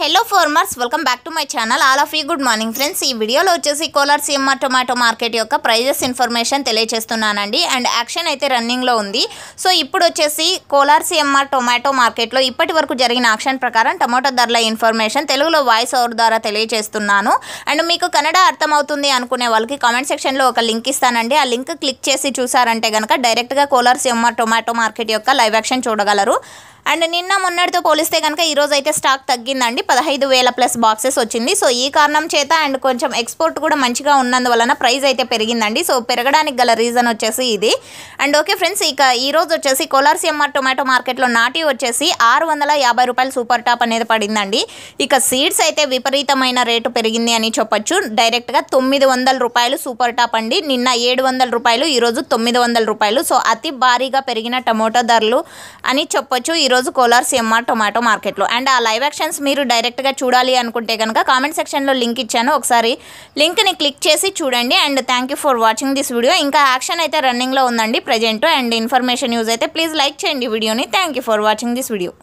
Hello farmers, welcome back to my channel. All of you good morning friends. ఈ వీడియోలో వచ్చేసి Kolar CMR tomato market యొక్క prices information తెలియజేస్తున్నానండి. And action అయితే రన్నింగ్లో ఉంది. సో ఇప్పుడు వచ్చేసి కోలార్ సిఎంఆర్ టొమాటో మార్కెట్లో ఇప్పటి వరకు జరిగిన యాక్షన్ ప్రకారం టొమాటో ధరల ఇన్ఫర్మేషన్ తెలుగులో వాయిస్ ఓవర్ ద్వారా తెలియజేస్తున్నాను. అండ్ మీకు కన్నడ అర్థమవుతుంది అనుకునే వాళ్ళకి కామెంట్ సెక్షన్లో ఒక లింక్ ఇస్తానండి. ఆ లింక్ క్లిక్ చేసి చూసారంటే కనుక డైరెక్ట్గా కోలార్ సిఎంఆర్ టొమాటో మార్కెట్ యొక్క లైవ్ యాక్షన్ చూడగలరు. అండ్ నిన్న మొన్నటితో పోలిస్తే కనుక ఈరోజు అయితే స్టాక్ తగ్గిందండి. 15,000 ప్లస్ బాక్సెస్ వచ్చింది. సో ఈ కారణం చేత అండ్ కొంచెం ఎక్స్పోర్ట్ కూడా మంచిగా ఉన్నందువలన ప్రైస్ అయితే పెరిగిందండి. సో పెరగడానికి గల రీజన్ వచ్చేసి ఇది. అండ్ ఓకే ఫ్రెండ్స్, ఇక ఈరోజు వచ్చేసి కోలార్ సిఎంఆర్ టొమాటో మార్కెట్లో నాటి వచ్చేసి 650 రూపాయలు సూపర్ టాప్ అనేది పడిందండి. ఇక సీడ్స్ అయితే విపరీతమైన రేటు పెరిగింది అని చెప్పొచ్చు. డైరెక్ట్గా 900 రూపాయలు సూపర్ టాప్ అండి. నిన్న 700 రూపాయలు, ఈరోజు 900 రూపాయలు. సో అతి భారీగా పెరిగిన టమోటా ధరలు అని చెప్పొచ్చు ఈరోజు కోలార్ సిఎంఆర్ టొమాటో మార్కెట్లో. అండ్ ఆ లైవ్ యాక్షన్స్ మీరు డైరెక్ట్గా చూడాలి అనుకుంటే కనుక కామెంట్ సెక్షన్లో లింక్ ఇచ్చాను, ఒకసారి లింక్ని క్లిక్ చేసి చూడండి. And thank you for watching this video. ఇంకా యాక్షన్ అయితే రన్నింగ్లో ఉందండి ప్రజెంట్. అండ్ ఇన్ఫర్మేషన్ యూజ్ అయితే ప్లీజ్ లైక్ చేయండి వీడియోని. Thank you for watching this video.